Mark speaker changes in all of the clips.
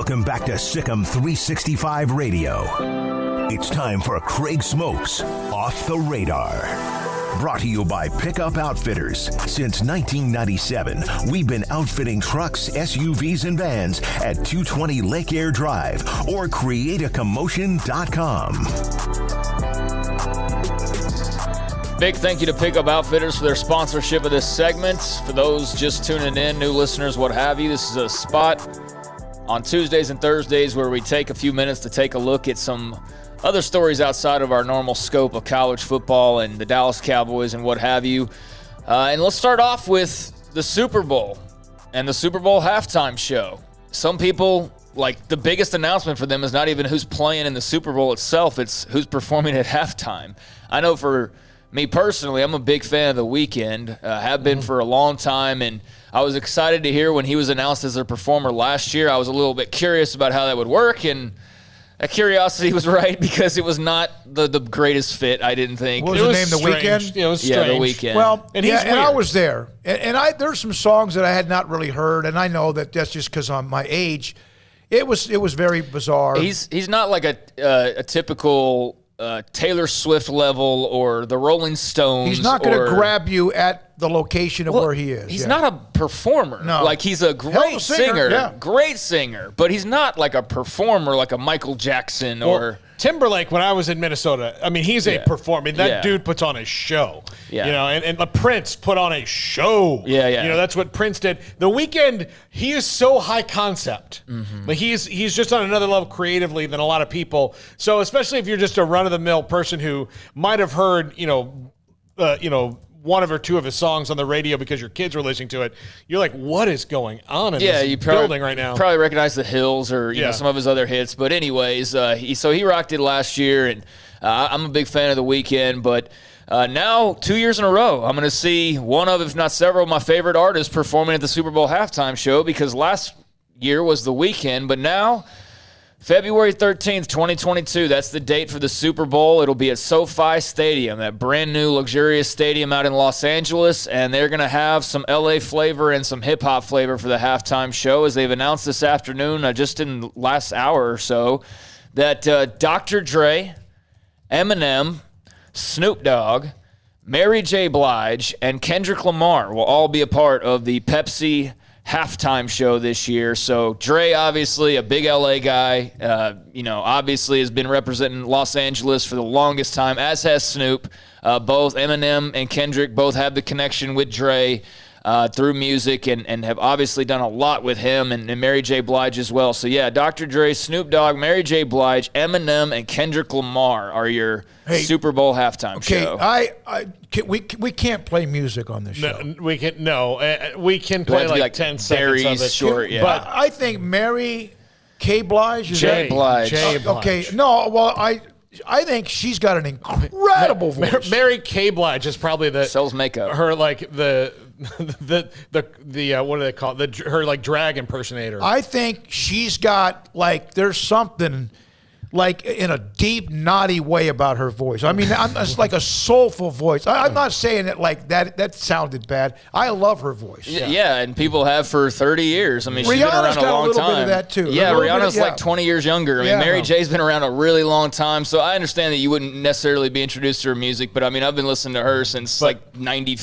Speaker 1: Welcome back to Sikkim 365 Radio. It's time for Craig Smoak's Off the Radar. Brought to you by Pickup Outfitters. Since 1997, we've been outfitting trucks, SUVs, and vans at 220 Lake Air Drive or createacommotion.com.
Speaker 2: Big thank you to Pickup Outfitters for their sponsorship of this segment. For those just tuning in, new listeners, what have you, this is a spot on Tuesdays and Thursdays where we take a few minutes to take a look at some other stories outside of our normal scope of college football and the Dallas Cowboys and what have you. And let's start off with the Super Bowl and the Super Bowl halftime show. Some people, like, the biggest announcement for them is not even who's playing in the Super Bowl itself, it's who's performing at halftime. I know for me personally, I'm a big fan of The Weeknd, have been for a long time, and I was excited to hear when he was announced as a performer last year. I was a little bit curious about how that would work, and that curiosity was right because it was not the greatest fit, I didn't think.
Speaker 3: What was the name, The Weeknd?
Speaker 4: Yeah, it was strange.
Speaker 2: Yeah, The Weeknd.
Speaker 3: Well,
Speaker 4: and
Speaker 3: and I was there. And there's some songs that I had not really heard, and I know that that's just because I'm my age. It was very bizarre.
Speaker 2: He's not like a typical Taylor Swift level or the Rolling Stones.
Speaker 3: He's not going to grab you at the location of where he is.
Speaker 2: He's not a performer.
Speaker 3: No.
Speaker 2: Like, he's a great singer.
Speaker 3: Yeah.
Speaker 2: Great singer. But he's not like a performer like a Michael Jackson or
Speaker 4: Timberlake, when I was in Minnesota, I mean, he's a performer. That dude puts on a show.
Speaker 2: Yeah.
Speaker 4: You know, and Prince put on a show.
Speaker 2: Yeah.
Speaker 4: You know, that's what Prince did. The Weeknd, he is so high concept. But he's just on another level creatively than a lot of people. So especially if you're just a run-of-the-mill person who might have heard, one or two of his songs on the radio because your kids were listening to it, you're like, what is going on in this building right now?
Speaker 2: Probably recognize The Hills or some of his other hits. But anyways, he rocked it last year, and I'm a big fan of The Weeknd. But now, 2 years in a row, I'm going to see one of, if not several, of my favorite artists performing at the Super Bowl halftime show, because last year was The Weeknd, but now February 13th, 2022, that's the date for the Super Bowl. It'll be at SoFi Stadium, that brand new luxurious stadium out in Los Angeles, and they're going to have some LA flavor and some hip-hop flavor for the halftime show, as they've announced this afternoon, just in the last hour or so, that Dr. Dre, Eminem, Snoop Dogg, Mary J. Blige, and Kendrick Lamar will all be a part of the Pepsi halftime show this year. So Dre, obviously a big LA guy, obviously has been representing Los Angeles for the longest time, as has Snoop. Both Eminem and Kendrick both have the connection with Dre through music and have obviously done a lot with him and Mary J. Blige as well. So yeah, Dr. Dre, Snoop Dogg, Mary J. Blige, Eminem, and Kendrick Lamar are your Super Bowl halftime show.
Speaker 3: We can't play music on this show.
Speaker 4: We can play like 10 seconds of it.
Speaker 2: Short, yeah.
Speaker 3: But I think Mary K. Blige is
Speaker 2: J. Blige.
Speaker 3: Okay, no, well, I think she's got an incredible voice.
Speaker 4: Mary K. Blige is probably
Speaker 2: sells makeup.
Speaker 4: Her like the what do they call it? Her like drag impersonator.
Speaker 3: I think she's got there's something like in a deep, naughty way about her voice. I mean, it's like a soulful voice. I'm not saying it like that. That sounded bad. I love her voice.
Speaker 2: Yeah, and people have for 30 years. I mean, she's
Speaker 3: Rihanna's
Speaker 2: been around a long time.
Speaker 3: got a little bit of that too.
Speaker 2: Yeah, Rihanna's like 20 years younger. I mean, Mary J's been around a really long time, so I understand that you wouldn't necessarily be introduced to her music, but I mean, I've been listening to her since like 90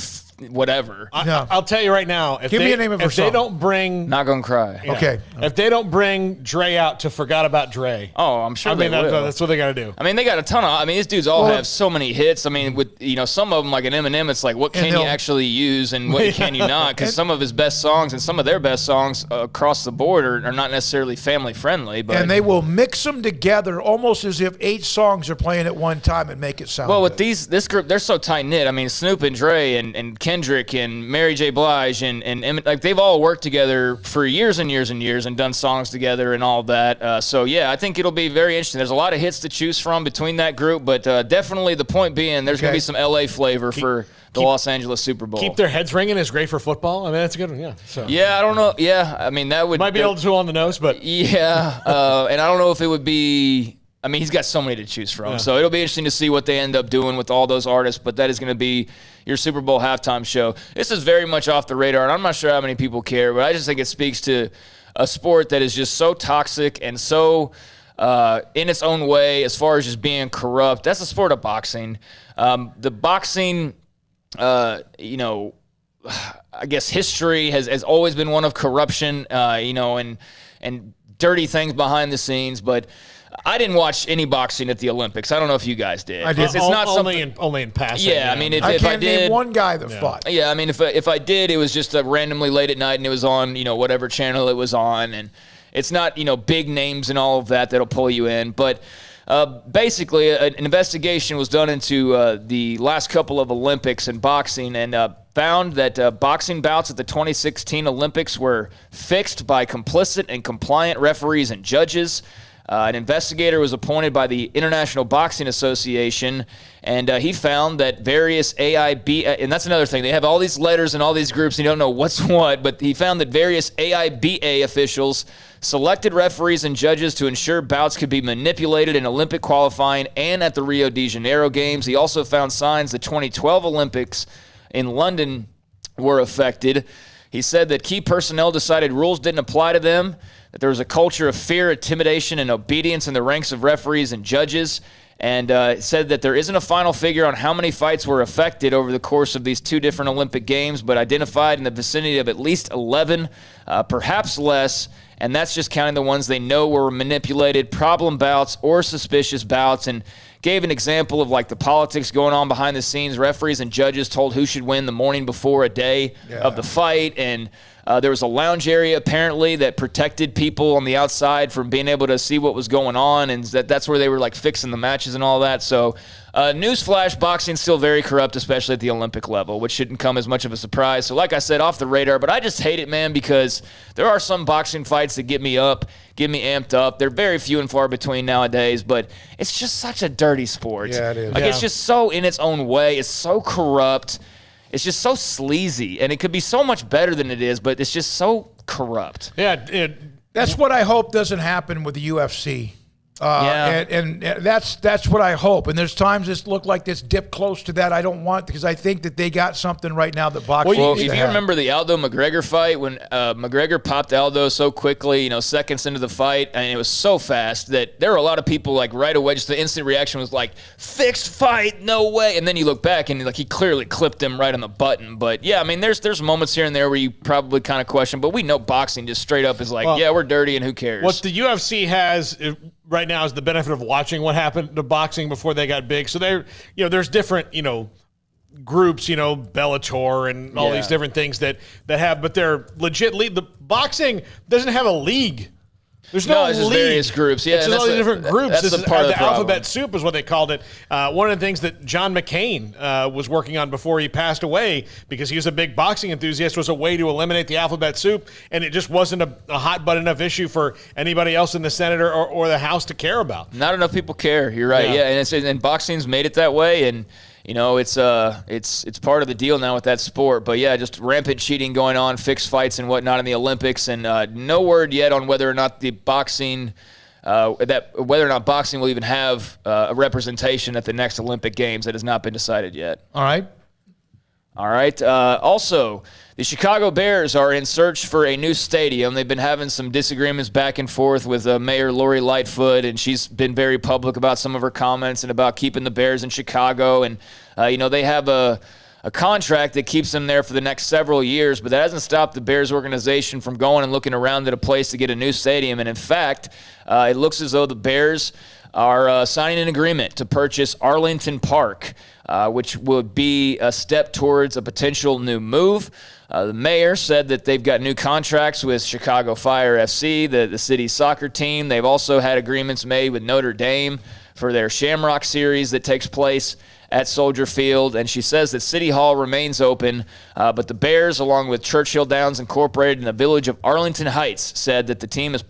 Speaker 2: whatever.
Speaker 4: I'll tell you right now.
Speaker 3: Give me a name of her song.
Speaker 4: They don't bring
Speaker 2: Not Gonna Cry.
Speaker 4: Yeah.
Speaker 3: Okay.
Speaker 4: If they don't bring Dre out to Forgot About Dre.
Speaker 2: Oh, I'm sure they will.
Speaker 4: That's what they got to do.
Speaker 2: I mean, they got a ton of. These dudes all have so many hits. I mean, with some of them like an Eminem, it's like what can you actually use and what can you not? Because some of his best songs and some of their best sons across the board are not necessarily family friendly. But
Speaker 3: and they will mix them together almost as if 8 songs are playing at one time and make it sound
Speaker 2: well.
Speaker 3: good.
Speaker 2: With this group, they're so tight knit. I mean, Snoop and Dre and Kendrick and Mary J. Blige and like they've all worked together for years and years and years and done songs together and all that. So yeah, I think it'll be very interesting. There's a lot of hits to choose from between that group, but definitely the point being there's going to be some LA flavor for the Los Angeles Super Bowl.
Speaker 4: Keep their heads ringing is great for football. I mean, that's a good one. Yeah. So.
Speaker 2: Yeah, I don't know. Yeah, I mean that would
Speaker 4: might be a little too on the nose, but
Speaker 2: yeah, and I don't know if it would be. I mean, he's got so many to choose from. So it'll be interesting to see what they end up doing with all those artists, but that is going to be your Super Bowl halftime show. This is very much off the radar, and I'm not sure how many people care, but I just think it speaks to a sport that is just so toxic and so in its own way as far as just being corrupt. That's the sport of boxing. The boxing, I guess history has always been one of corruption, and dirty things behind the scenes. But I didn't watch any boxing at the Olympics. I don't know if you guys did.
Speaker 3: I did.
Speaker 2: It's not
Speaker 4: only in passing.
Speaker 2: Yeah, I mean, if
Speaker 3: I
Speaker 2: I
Speaker 3: can't
Speaker 2: did,
Speaker 3: name one guy that fought.
Speaker 2: Yeah, I mean, if I did, it was just randomly late at night, and it was on whatever channel it was on, and it's not big names and all of that that'll pull you in, but. Basically, an investigation was done into the last couple of Olympics in boxing and found that boxing bouts at the 2016 Olympics were fixed by complicit and compliant referees and judges. An investigator was appointed by the International Boxing Association, and he found that various AIB, and that's another thing, they have all these letters and all these groups, and you don't know what's what, but he found that various AIBA officials selected referees and judges to ensure bouts could be manipulated in Olympic qualifying and at the Rio de Janeiro Games. He also found signs the 2012 Olympics in London were affected. He said that key personnel decided rules didn't apply to them, that there was a culture of fear, intimidation, and obedience in the ranks of referees and judges, and said that there isn't a final figure on how many fights were affected over the course of these two different Olympic Games, but identified in the vicinity of at least 11, perhaps less, and that's just counting the ones they know were manipulated, problem bouts, or suspicious bouts, and gave an example of like the politics going on behind the scenes. Referees and judges told who should win the morning before a day of the fight, and there was a lounge area apparently that protected people on the outside from being able to see what was going on, and that's where they were like fixing the matches and all that. So newsflash, boxing's still very corrupt, especially at the Olympic level, which shouldn't come as much of a surprise. So like I said, off the radar, but I just hate it, man, because there are some boxing fights that get me up, get me amped up. They're very few and far between nowadays, but it's just such a dirty sport.
Speaker 3: Yeah, it is.
Speaker 2: Like, it's just so in its own way. It's so corrupt. It's just so sleazy, and it could be so much better than it is, but it's just so corrupt.
Speaker 4: Yeah,
Speaker 3: That's what I hope doesn't happen with the UFC. And that's what I hope. And there's times this look like this dip close to that. I don't want, because I think that they got something right now that boxing.
Speaker 2: Well, if you remember the Aldo McGregor fight, when McGregor popped Aldo so quickly, seconds into the fight, and it was so fast that there were a lot of people like right away. Just the instant reaction was like, "Fixed fight, no way!" And then you look back and like he clearly clipped him right on the button. But yeah, I mean, there's moments here and there where you probably kind of question, but we know boxing just straight up is like, yeah, we're dirty and who cares?
Speaker 4: What the UFC has right now is the benefit of watching what happened to boxing before they got big. So there's different, groups, Bellator and all these different things that have, but they're legit the boxing doesn't have a league. There's no
Speaker 2: it's
Speaker 4: league.
Speaker 2: Just various groups. Yeah,
Speaker 4: it's just all these different groups.
Speaker 2: That's the part of the
Speaker 4: alphabet soup is what they called it. One of the things that John McCain was working on before he passed away, because he was a big boxing enthusiast, was a way to eliminate the alphabet soup, and it just wasn't a hot button enough issue for anybody else in the Senate or the House to care about.
Speaker 2: Not enough people care. You're right. Yeah, and boxing's made it that way, and it's part of the deal now with that sport. But yeah, just rampant cheating going on, fixed fights and whatnot in the Olympics, and no word yet on whether or not the boxing, whether or not boxing will even have a representation at the next Olympic Games. That has not been decided yet.
Speaker 3: All right.
Speaker 2: Also, the Chicago Bears are in search for a new stadium. They've been having some disagreements back and forth with Mayor Lori Lightfoot, and she's been very public about some of her comments and about keeping the Bears in Chicago. And, they have a contract that keeps them there for the next several years, but that hasn't stopped the Bears organization from going and looking around at a place to get a new stadium. And, in fact, it looks as though the Bears are signing an agreement to purchase Arlington Park, which would be a step towards a potential new move. The mayor said that they've got new contracts with Chicago Fire FC, the city's soccer team. They've also had agreements made with Notre Dame for their Shamrock Series that takes place at Soldier Field. And she says that City Hall remains open, but the Bears, along with Churchill Downs Incorporated and the village of Arlington Heights, said that the team has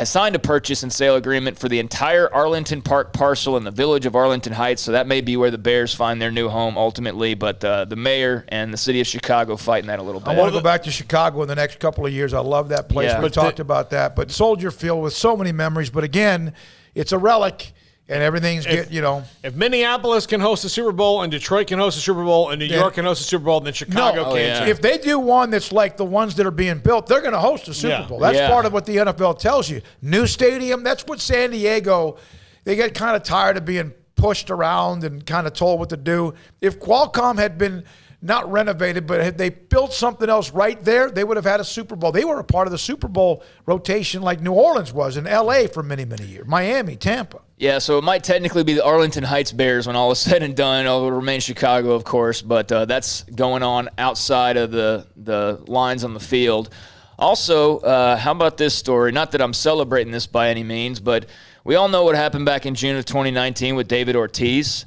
Speaker 2: signed a purchase and sale agreement for the entire Arlington Park parcel in the village of Arlington Heights, so that may be where the Bears find their new home ultimately, but the mayor and the city of Chicago fighting that a little bit.
Speaker 3: I want to go back to Chicago in the next couple of years. I love that place.
Speaker 2: Yeah.
Speaker 3: We've talked about that. But Soldier Field with so many memories, but again, it's a relic. and everything's
Speaker 4: If Minneapolis can host a Super Bowl and Detroit can host a Super Bowl and New York can host a Super Bowl, then Chicago can too.
Speaker 3: If they do one that's like the ones that are being built, they're going to host a Super Bowl. That's part of what the NFL tells you. New stadium, that's what San Diego, they get kind of tired of being pushed around and kind of told what to do. If Qualcomm had been not renovated, but had they built something else right there, they would have had a Super Bowl. They were a part of the Super Bowl rotation like New Orleans was in L.A. for many, many years. Miami, Tampa.
Speaker 2: Yeah, so it might technically be the Arlington Heights Bears when all is said and done. It'll remain Chicago, of course, but that's going on outside of the lines on the field. Also, how about this story? Not that I'm celebrating this by any means, but we all know what happened back in June of 2019 with David Ortiz.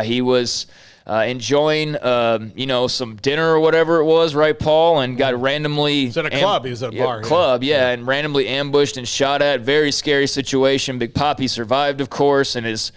Speaker 2: He was enjoying, some dinner or whatever it was, right, Paul? And got randomly...
Speaker 4: He's at a club. He was at a bar.
Speaker 2: And randomly ambushed and shot at. Very scary situation. Big Papi survived, of course, and is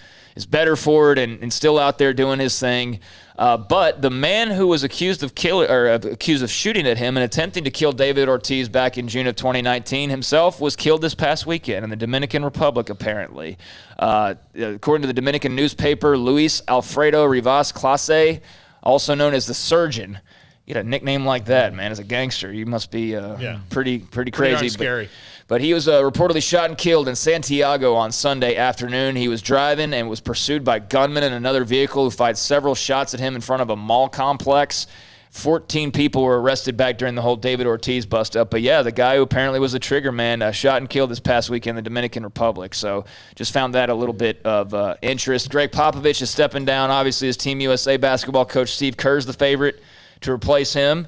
Speaker 2: better for it and still out there doing his thing. But the man who was accused of shooting at him and attempting to kill David Ortiz back in June of 2019 himself was killed this past weekend in the Dominican Republic, apparently. According to the Dominican newspaper, Luis Alfredo Rivas Clase, also known as the Surgeon. You get a nickname like that, man, as a gangster. You must be pretty crazy.
Speaker 4: Pretty scary.
Speaker 2: But he was reportedly shot and killed in Santiago on Sunday afternoon. He was driving and was pursued by gunmen in another vehicle who fired several shots at him in front of a mall complex. 14 people were arrested back during the whole David Ortiz bust-up. But, yeah, the guy who apparently was the trigger man shot and killed this past week in the Dominican Republic. So just found that a little bit of interest. Greg Popovich is stepping down. Obviously, as Team USA basketball coach Steve Kerr's the favorite to replace him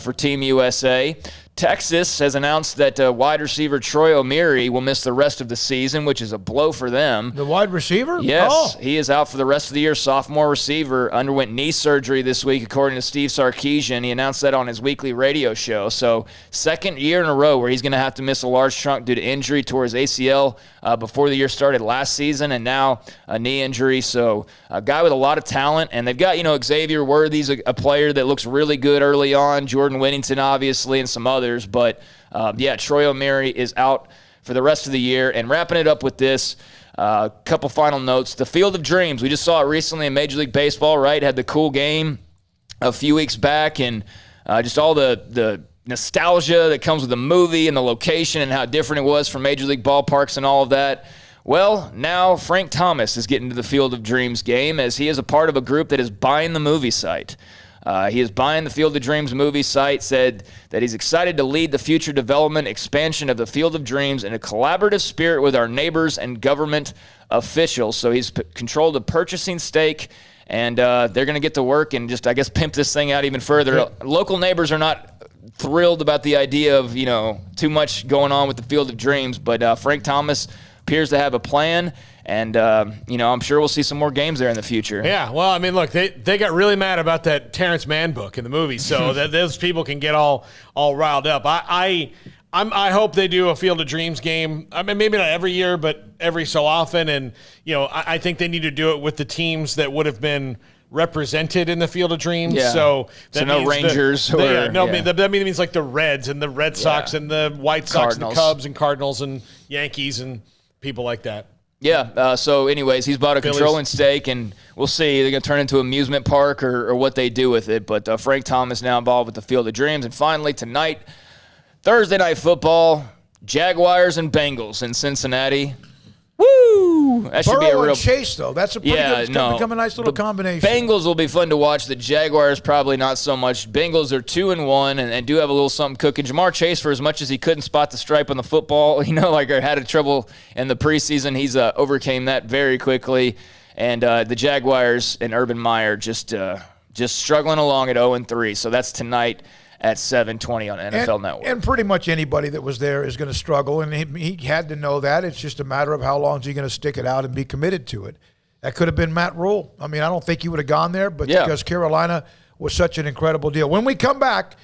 Speaker 2: for Team USA. Texas has announced that wide receiver Troy Omeire will miss the rest of the season, which is a blow for them.
Speaker 3: The wide receiver?
Speaker 2: Yes. He is out for the rest of the year. Sophomore receiver underwent knee surgery this week, according to Steve Sarkisian. He announced that on his weekly radio show. So second year in a row where he's going to have to miss a large chunk due to injury to his ACL before the year started last season, and now a knee injury. So a guy with a lot of talent. And they've got, Xavier Worthy's a player that looks really good early on. Jordan Whittington, obviously, and some others. But, Troy Omeire is out for the rest of the year. And wrapping it up with this, couple final notes. The Field of Dreams, we just saw it recently in Major League Baseball, right? Had the cool game a few weeks back, and just all the nostalgia that comes with the movie and the location and how different it was from Major League ballparks and all of that. Well, now Frank Thomas is getting to the Field of Dreams game as he is a part of a group that is buying the movie site. He is buying the Field of Dreams movie site, said that he's excited to lead the future development expansion of the Field of Dreams in a collaborative spirit with our neighbors and government officials. So he's controlled a purchasing stake, and they're going to get to work and just, I guess, pimp this thing out even further. Okay. Local neighbors are not thrilled about the idea of, too much going on with the Field of Dreams, but Frank Thomas appears to have a plan. And, I'm sure we'll see some more games there in the future.
Speaker 4: Yeah, well, I mean, look, they got really mad about that Terrence Mann book in the movie, so that those people can get all riled up. I hope they do a Field of Dreams game. I mean, maybe not every year, but every so often. And, I think they need to do it with the teams that would have been represented in the Field of Dreams.
Speaker 2: Yeah.
Speaker 4: So
Speaker 2: no Rangers.
Speaker 4: That means like the Reds and the Red Sox and the White Sox and the Cubs and Cardinals and Yankees and people like that.
Speaker 2: Yeah, so anyways, he's bought a controlling stake, and we'll see. They're going to turn it into an amusement park or what they do with it. But Frank Thomas now involved with the Field of Dreams. And finally, tonight, Thursday Night Football, Jaguars and Bengals in Cincinnati. Woo! That should be a real
Speaker 3: and Chase, though. That's a pretty good. It's going to become a nice little combination.
Speaker 2: Bengals will be fun to watch. The Jaguars probably not so much. Bengals are 2-1 and do have a little something cooking. Jamar Chase, for as much as he couldn't spot the stripe on the football, had trouble in the preseason, he's overcame that very quickly. And the Jaguars and Urban Meyer just struggling along at 0-3. So that's tonight at 7:20 on NFL Network.
Speaker 3: And pretty much anybody that was there is going to struggle, and he had to know that. It's just a matter of how long is he going to stick it out and be committed to it. That could have been Matt Rule. I mean, I don't think he would have gone there, but because Carolina was such an incredible deal. When we come back,